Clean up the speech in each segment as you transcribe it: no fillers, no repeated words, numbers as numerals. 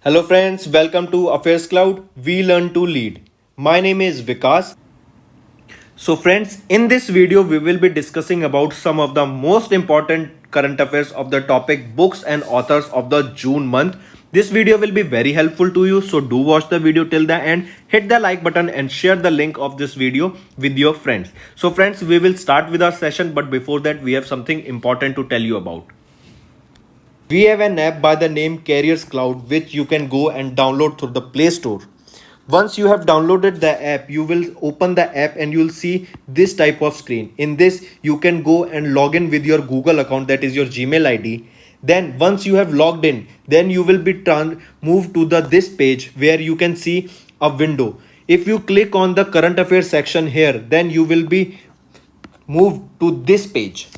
Hello friends, welcome to AffairsCloud. We learn to lead. My name is Vikas. So friends, in this video we will be discussing about some of the most important current affairs of the topic books and authors of the June month. This video will be very helpful to you, so do watch the video till the end. Hit the like button and share the link of this video with your friends. So friends, we will start with our session, but before that we have something important to tell you about. We have an app by the name AffairsCloud which you can go and download through the Play Store. Once you have downloaded the app, you will open the app and you will see this type of screen. In this, you can go and log in with your Google account, that is your Gmail ID. Then once you have logged in, then you will be moved to this page where you can see a window. If you click on the current affairs section here, then you will be moved to this page.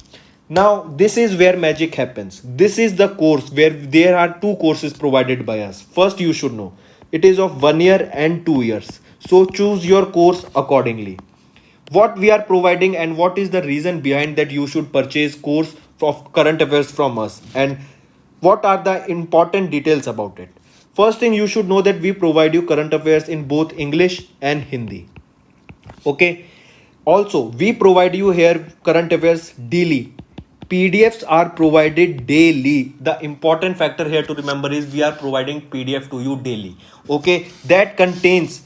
Now this is where magic happens. This is the course where there are two courses provided by us. First, you should know it is of 1 year and 2 years. So choose your course accordingly. What we are providing and what is the reason behind that you should purchase course of current affairs from us, and what are the important details about it. First thing, you should know that we provide you current affairs in both English and Hindi. Okay. Also, we provide you here current affairs daily. PDFs are provided daily. The important factor here to remember is we are providing PDF to you daily. Okay, that contains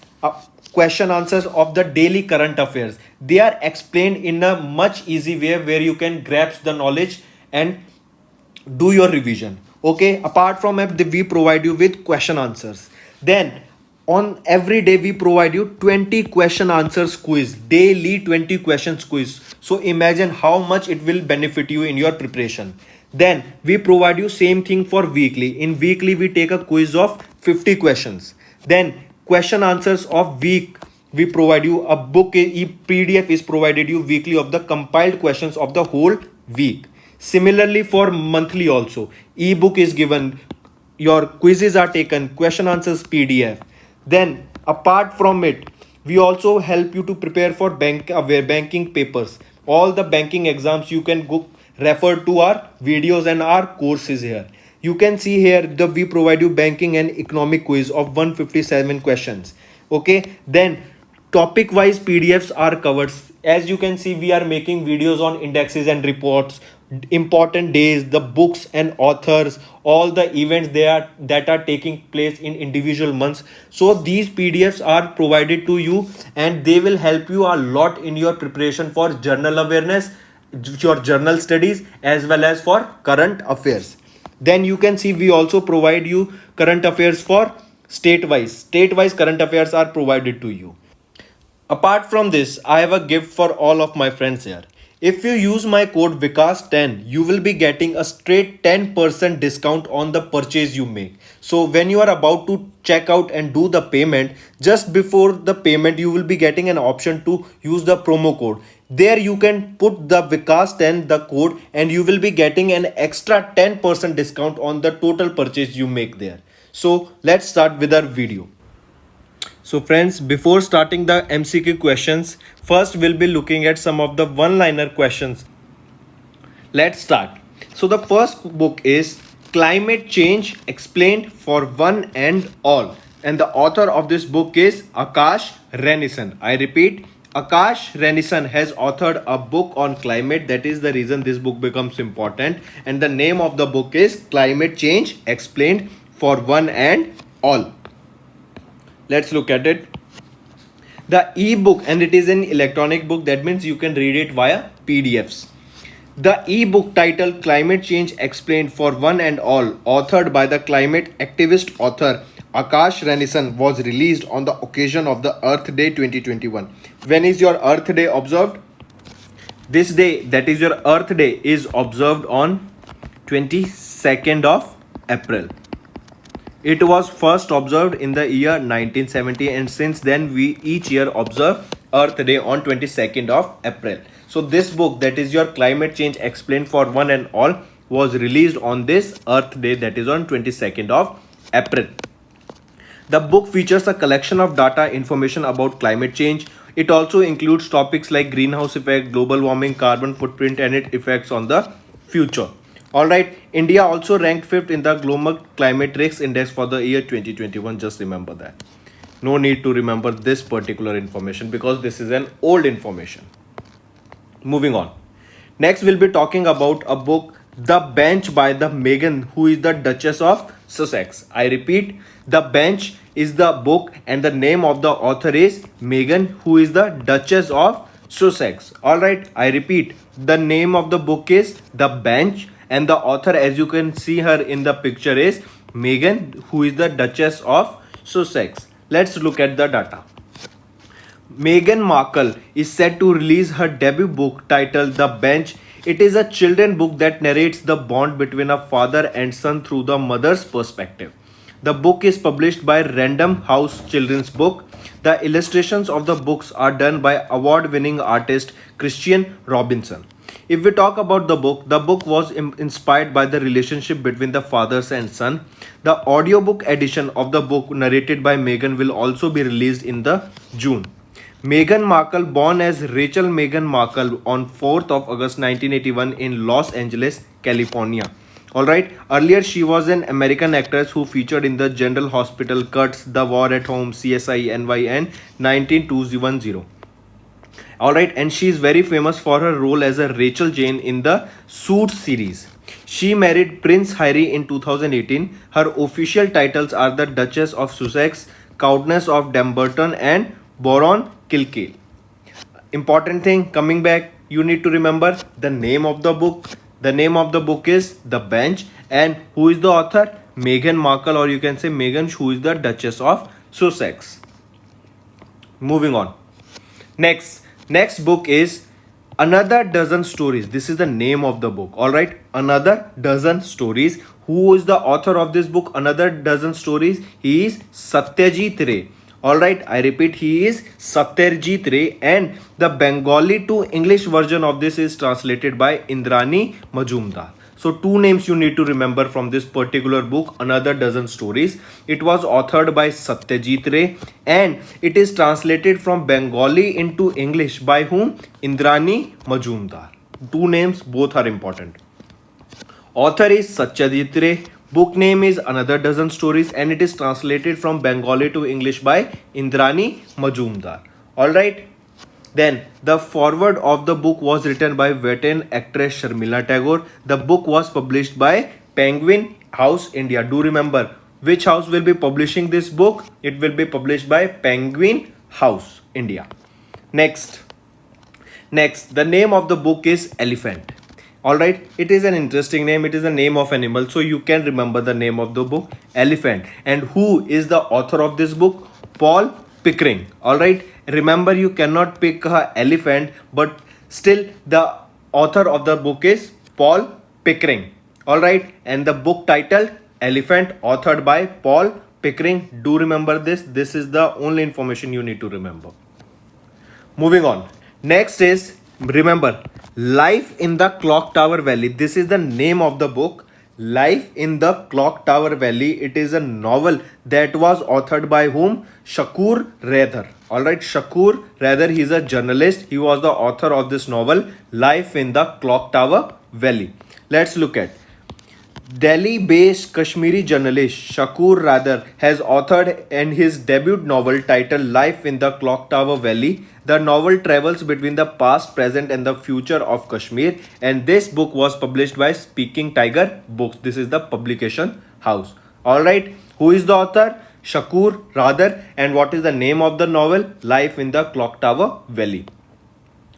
question answers of the daily current affairs. They are explained in a much easy way where you can grasp the knowledge and do your revision. Okay, apart from app, we provide you with question answers. Then on every day we provide you 20 question answers quiz, daily 20 questions quiz. So imagine how much it will benefit you in your preparation. Then we provide you same thing for weekly. In weekly we take a quiz of 50 questions. Then question answers of week, we provide you a book, PDF is provided you weekly of the compiled questions of the whole week. Similarly for monthly also, ebook is given, your quizzes are taken, question answers PDF. Then apart from it, we also help you to prepare for banking papers. All the banking exams you can go refer to our videos and our courses here. You can see here that we provide you banking and economic quiz of 157 questions. Okay, then topic wise PDFs are covered. As you can see, we are making videos on indexes and reports, important days, the books and authors, all the events that are taking place in individual months. So these PDFs are provided to you and they will help you a lot in your preparation for journal awareness, your journal studies, as well as for current affairs. Then you can see we also provide you current affairs for state-wise current affairs are provided to you. Apart from this, I have a gift for all of my friends here. If you use my code Vikas10, you will be getting a straight 10% discount on the purchase you make. So when you are about to check out and do the payment, just before the payment, you will be getting an option to use the promo code. There you can put the Vikas10, the code, and you will be getting an extra 10% discount on the total purchase you make there. So let's start with our video. So friends, before starting the MCQ questions, first we'll be looking at some of the one-liner questions. Let's start. So the first book is Climate Change Explained for One and All. And the author of this book is Akash Renison. I repeat, Akash Renison has authored a book on climate. That is the reason this book becomes important. And the name of the book is Climate Change Explained for One and All. Let's look at it. The ebook, and it is an electronic book, that means you can read it via PDFs. The ebook titled Climate Change Explained for One and All, authored by the climate activist author Akash Renison, was released on the occasion of the Earth Day 2021. When is your Earth Day observed? This day, that is your Earth Day, is observed on 22nd of April. It was first observed in the year 1970, and since then we each year observe Earth Day on 22nd of April. So this book, that is your Climate Change Explained for One and All, was released on this Earth Day, that is on 22nd of April. The book features a collection of data information about climate change. It also includes topics like greenhouse effect, global warming, carbon footprint and its effects on the future. Alright, India also ranked 5th in the Global Climate Risk Index for the year 2021. Just remember that. No need to remember this particular information because this is an old information. Moving on. Next, we'll be talking about a book, The Bench by the Meghan, who is the Duchess of Sussex. I repeat, The Bench is the book and the name of the author is Meghan, who is the Duchess of Sussex. Alright, I repeat, the name of the book is The Bench and the author, as you can see her in the picture, is Meghan, who is the Duchess of Sussex. Let's look at the data. Meghan Markle is set to release her debut book titled The Bench. It is a children's book that narrates the bond between a father and son through the mother's perspective. The book is published by Random House Children's Book. The illustrations of the books are done by award-winning artist Christian Robinson. If we talk about the book was inspired by the relationship between the fathers and son. The audiobook edition of the book narrated by Meghan will also be released in the June. Meghan Markle, born as Rachel Meghan Markle on 4th of August 1981 in Los Angeles, California. Alright, earlier she was an American actress who featured in the General Hospital Cuts, The War at Home, CSI NY and 19210. Alright, and she is very famous for her role as a Rachel Jane in the Suits series. She married Prince Harry in 2018. Her official titles are the Duchess of Sussex, Countess of Dumbarton and Baron Kilkeel. Important thing, coming back, you need to remember the name of the book. The name of the book is The Bench, and who is the author? Meghan Markle, or you can say Meghan, who is the Duchess of Sussex. Moving on. Next book is Another Dozen Stories. This is the name of the book. Alright, Another Dozen Stories. Who is the author of this book, Another Dozen Stories? He is Satyajit Ray. Alright, I repeat, he is Satyajit Ray, and the Bengali to English version of this is translated by Indrani Majumdar. So two names you need to remember from this particular book, Another Dozen Stories. It was authored by Satyajit Ray and it is translated from Bengali into English by whom? Indrani Majumdar. Two names, both are important. Author is Satyajit Ray. Book name is Another Dozen Stories and it is translated from Bengali to English by Indrani Majumdar. Alright. Then the foreword of the book was written by veteran actress Sharmila Tagore. The book was published by Penguin House India. Do remember which house will be publishing this book? It will be published by Penguin House India. Next, the name of the book is Elephant. Alright, it is an interesting name. It is a name of animal. So you can remember the name of the book, Elephant. And who is the author of this book? Paul Pickering. Alright, remember you cannot pick an elephant, but still the author of the book is Paul Pickering. Alright, and the book title Elephant, authored by Paul Pickering. Do remember this. This is the only information you need to remember. Moving on. Next is, remember, Life in the Clock Tower Valley. This is the name of the book, Life in the Clock Tower Valley. It is a novel that was authored by whom? Shakur Rather. Alright, Shakur Rather, he is a journalist. He was the author of this novel, Life in the Clock Tower Valley. Let's look at Delhi-based Kashmiri journalist Shakur Rather has authored in his debut novel titled Life in the Clock Tower Valley. The novel travels between the past, present and the future of Kashmir, and this book was published by Speaking Tiger Books. This is the publication house. Alright, who is the author? Shakur Rather, and what is the name of the novel? Life in the Clock Tower Valley.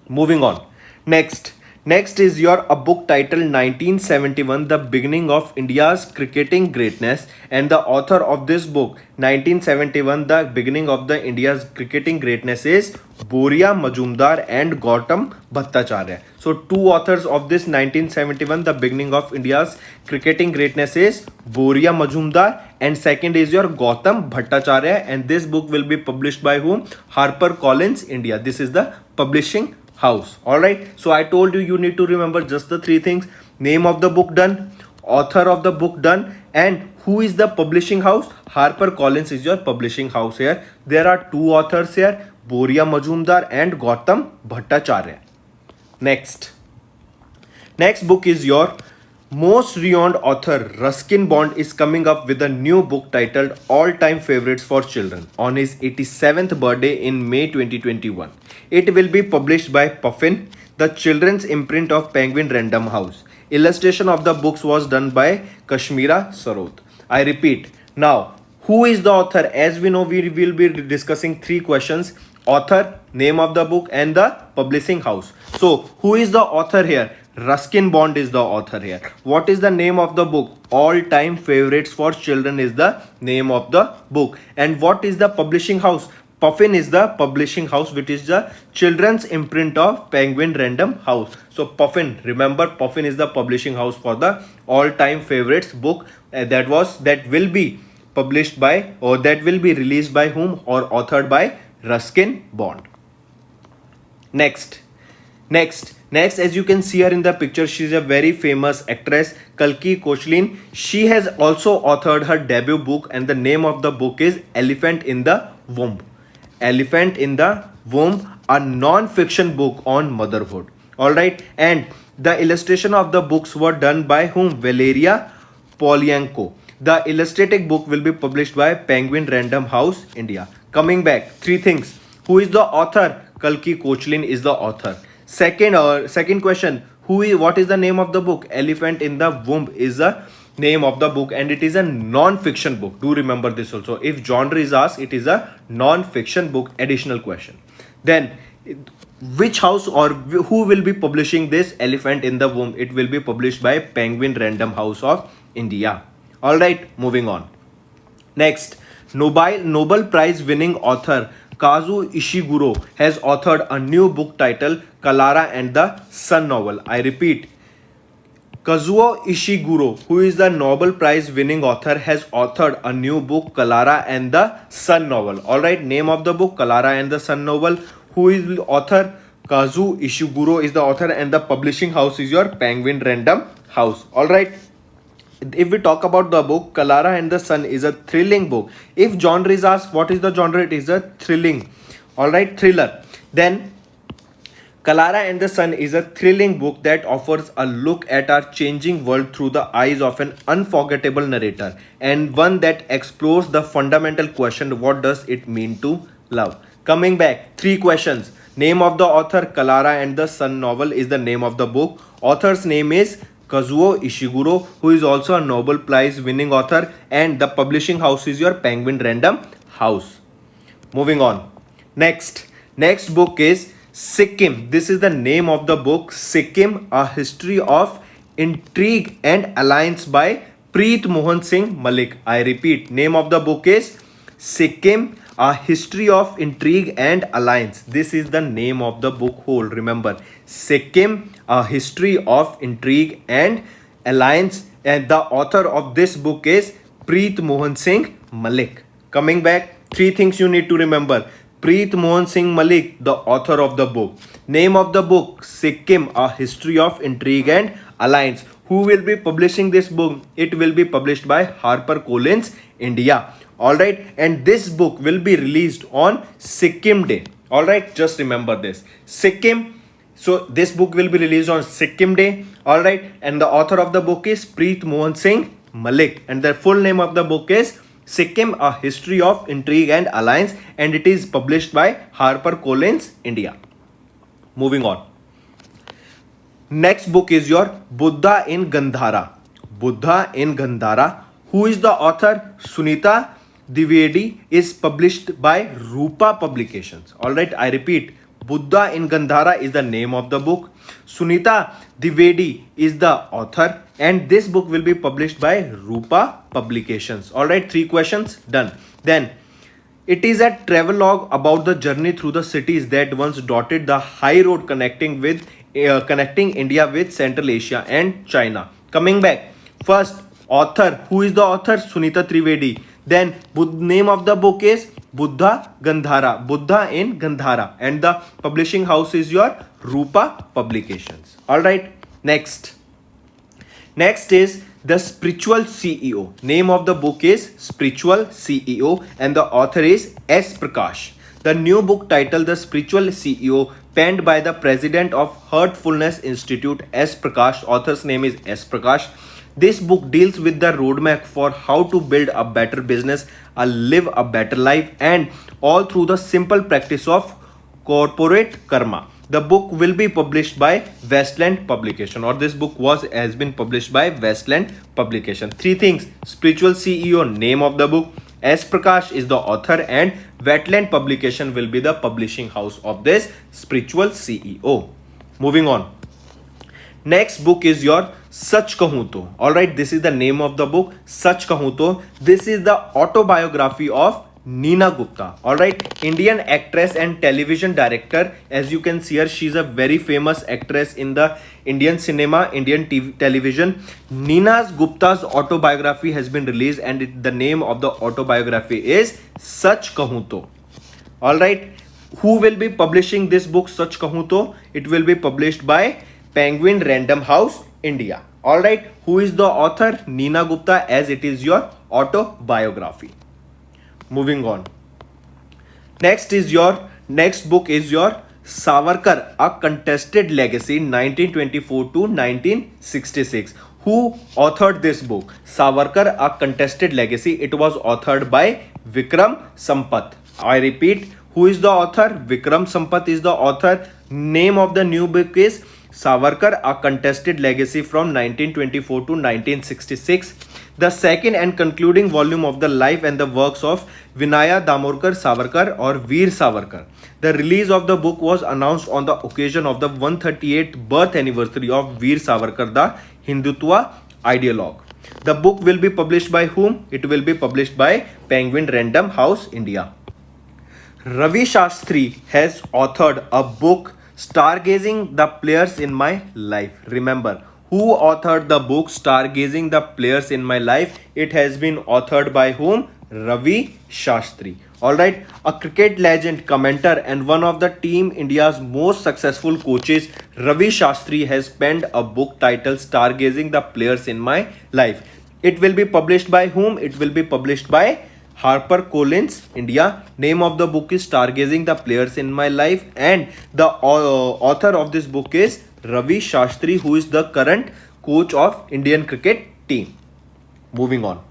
Moving on. Next is a book titled 1971, The Beginning of India's Cricketing Greatness, and the author of this book, 1971, The Beginning of the India's Cricketing Greatness, is Boria Majumdar and Gautam Bhattacharya. So two authors of this 1971, The Beginning of India's Cricketing Greatness, is Boria Majumdar, and second is your Gautam Bhattacharya, and this book will be published by whom? HarperCollins India. This is the publishing house. Alright, so I told you need to remember just the three things: name of the book done, author of the book done, and who is the publishing house? HarperCollins is your publishing house here. There are two authors here, Boria Majumdar and Gautam Bhattacharya. Next book is your Most renowned author Ruskin Bond is coming up with a new book titled All Time Favorites for Children on his 87th birthday in May 2021. It will be published by Puffin, the children's imprint of Penguin Random House. Illustration of the books was done by Kashmira Saroth. I repeat, now, who is the author? As we know, we will be discussing three questions: author, name of the book, and the publishing house. So, who is the author here? Ruskin Bond is the author here. What is the name of the book? All Time Favorites for Children is the name of the book. And what is the publishing house? Puffin is the publishing house, which is the children's imprint of Penguin Random House. So Puffin, remember, Puffin is the publishing house for the All Time Favorites book that will be published by, or that will be released by whom, or authored by Ruskin Bond. Next, as you can see her in the picture, she is a very famous actress, Kalki Koechlin. She has also authored her debut book, and the name of the book is Elephant in the Womb. Elephant in the Womb, a non-fiction book on motherhood. Alright, and the illustration of the books were done by whom? Valeria Polyanko. The illustrated book will be published by Penguin Random House, India. Coming back, three things. Who is the author? Kalki Koechlin is the author. Second question, what is the name of the book? Elephant in the Womb is the name of the book, and it is a non-fiction book. Do remember this also. If genre is asked, it is a non-fiction book. Additional question. Then, which house or who will be publishing this Elephant in the Womb? It will be published by Penguin Random House of India. Alright, moving on. Next, Nobel Prize winning author Kazu Ishiguro has authored a new book titled Clara and the Sun novel. I repeat, Kazuo Ishiguro, who is the Nobel Prize winning author, has authored a new book, Clara and the Sun novel. Alright, name of the book, Clara and the Sun novel. Who is the author? Kazu Ishiguro is the author, and the publishing house is your Penguin Random House. Alright. If we talk about the book, Clara and the Sun is a thrilling book. If genre is asked, what is the genre? It is a thrilling. Alright, thriller. Then, Clara and the Sun is a thrilling book that offers a look at our changing world through the eyes of an unforgettable narrator, and one that explores the fundamental question, what does it mean to love? Coming back, three questions. Name of the author, Clara and the Sun novel is the name of the book. Author's name is Kazuo Ishiguro, who is also a Nobel Prize winning author, and the publishing house is your Penguin Random House. Moving on. Next book is Sikkim. This is the name of the book, Sikkim, a history of intrigue and alliance by Preet Mohan Singh Malik. I repeat, name of the book is Sikkim, a history of intrigue and alliance. This is the name of the book whole. Remember, Sikkim, a history of intrigue and alliance, and the author of this book is Preet Mohan Singh Malik. Coming back, three things you need to remember. Preet Mohan Singh Malik, the author of the book. Name of the book, Sikkim, a history of intrigue and alliance. Who will be publishing this book? It will be published by HarperCollins, India. Alright, and this book will be released on Sikkim Day. Alright, just remember this. Sikkim. So this book will be released on Sikkim Day. Alright, and the author of the book is Preet Mohan Singh Malik, and the full name of the book is Sikkim, a history of intrigue and alliance, and it is published by HarperCollins, India. Moving on. Next book is your Buddha in Gandhara. Buddha in Gandhara. Who is the author? Sunita Dwivedi, is published by Rupa Publications. Alright, I repeat, Buddha in Gandhara is the name of the book. Sunita Dwivedi is the author, and this book will be published by Rupa Publications. Alright, three questions done. Then, it is a travelogue about the journey through the cities that once dotted the high road connecting India with Central Asia and China. Coming back, first, author. Who is the author? Sunita Dwivedi. Then, name of the book is Buddha Gandhara. Buddha in Gandhara. And the publishing house is your Rupa Publications. Alright, next is The Spiritual CEO. Name of the book is Spiritual CEO, and the author is S. Prakash. The new book titled The Spiritual CEO penned by the president of Heartfulness Institute, S. Prakash. Author's name is S. Prakash. This book deals with the roadmap for how to build a better business, live a better life, and all through the simple practice of corporate karma. The book will be published by Westland Publication, or this book has been published by Westland Publication. Three things: spiritual CEO, name of the book, S. Prakash is the author, and Wetland Publication will be the publishing house of this spiritual CEO. Moving on. Next book is your Sach Kahun To. Alright, this is the name of the book, Sach Kahun To. This is the autobiography of Neena Gupta. Alright, Indian actress and television director. As you can see her, she's a very famous actress in the Indian cinema, Indian TV, television. Neena Gupta's autobiography has been released, and the name of the autobiography is Sach Kahun To. Alright, who will be publishing this book, Sach Kahun To? It will be published by Penguin Random House, India. Alright, who is the author? Neena Gupta, as it is your autobiography. Moving on. Next book is your Savarkar, A Contested Legacy, 1924 to 1966. Who authored this book? Savarkar, A Contested Legacy. It was authored by Vikram Sampath. I repeat, who is the author? Vikram Sampath is the author. Name of the new book is Savarkar, A Contested Legacy from 1924 to 1966. The second and concluding volume of the life and the works of Vinaya Damodkar Savarkar, or Veer Savarkar. The release of the book was announced on the occasion of the 138th birth anniversary of Veer Savarkar, the Hindutva ideologue. The book will be published by whom? It will be published by Penguin Random House, India. Ravi Shastri has authored a book, Stargazing the Players in My Life. Remember, who authored the book Stargazing the Players in My Life? It has been authored by whom? Ravi Shastri. Alright, a cricket legend, commentator, and one of the Team India's most successful coaches, Ravi Shastri has penned a book titled Stargazing the Players in My Life. It will be published by whom? It will be published by HarperCollins, India. Name of the book is Stargazing the Players in My Life, and the author of this book is Ravi Shastri, who is the current coach of Indian cricket team. Moving on.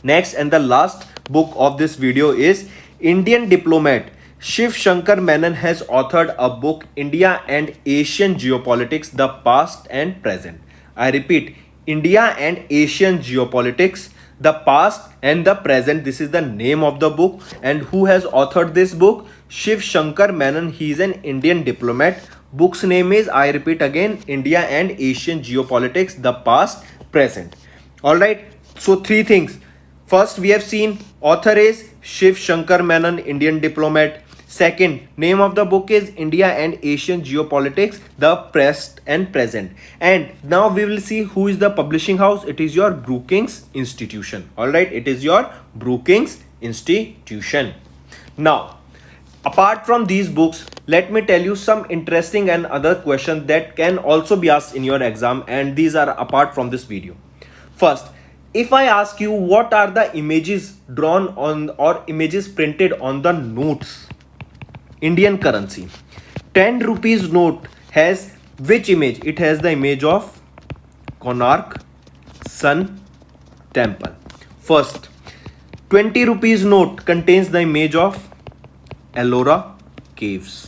Next and the last book of this video is Indian diplomat Shiv Shankar Menon has authored a book, India and Asian Geopolitics, the Past and Present. I repeat, India and Asian Geopolitics, the Past and the Present. This is the name of the book. And who has authored this book? Shiv Shankar Menon. He is an Indian diplomat. Book's name is, I repeat again, India and Asian Geopolitics, the Past, Present. Alright, so three things. First, we have seen author is Shiv Shankar Menon, Indian diplomat. Second, name of the book is India and Asian Geopolitics, the Past and Present. And now we will see who is the publishing house. It is your Brookings Institution. Alright, it is your Brookings Institution. Now, apart from these books, let me tell you some interesting and other questions that can also be asked in your exam, and these are apart from this video. First, if I ask you what are the images drawn on or images printed on the notes, Indian currency, 10 rupees note has which image? It has the image of Konark Sun Temple. First, 20 rupees note contains the image of Ellora Caves.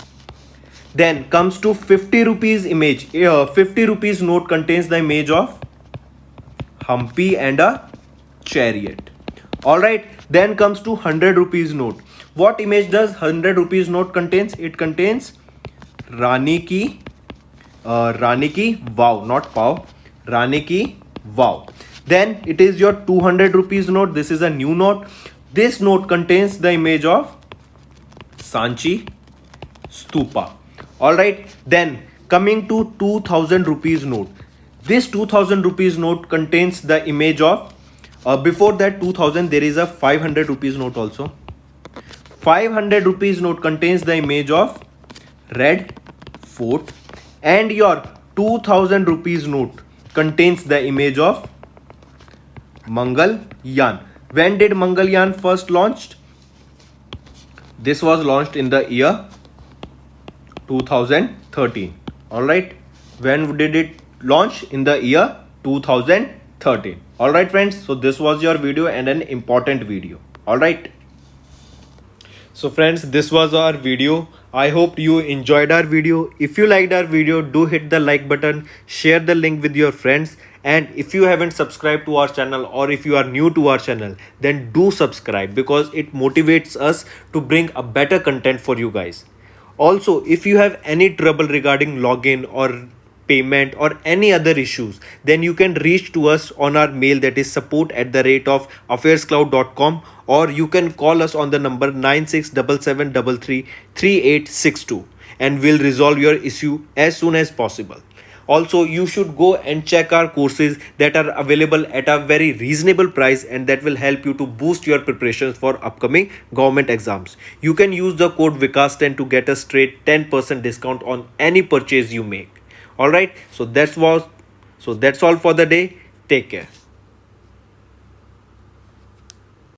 Then comes to 50 rupees image. 50 rupees note contains the image of Humpy and a chariot. Alright, then comes to 100 rupees note. What image does 100 rupees note contains? It contains Rani ki Vav, not Pav, Rani ki Vav. Then it is your 200 rupees note. This is a new note. This note contains the image of Sanchi Stupa. Alright, then coming to 2000 rupees note. This 2000 rupees note contains the image of, before that 2000 there is a 500 rupees note also. 500 rupees note contains the image of Red Fort, and your 2000 rupees note contains the image of Mangalyaan. When did Mangalyaan first launched? This was launched in the year 2013. Alright, when did it launch? In the year 2013. Alright friends, so this was your video and an important video. Alright. So friends, this was our video. I hope you enjoyed our video. If you liked our video, do hit the like button, share the link with your friends, and if you haven't subscribed to our channel or if you are new to our channel, then do subscribe because it motivates us to bring a better content for you guys. Also, if you have any trouble regarding login or payment or any other issues, then you can reach to us on our mail, that is support@affairscloud.com, or you can call us on the number 9677333862 and we'll resolve your issue as soon as possible. Also, you should go and check our courses that are available at a very reasonable price, and that will help you to boost your preparations for upcoming government exams. You can use the code Vikas10 to get a straight 10% discount on any purchase you make. Alright, so that's all for the day. Take care.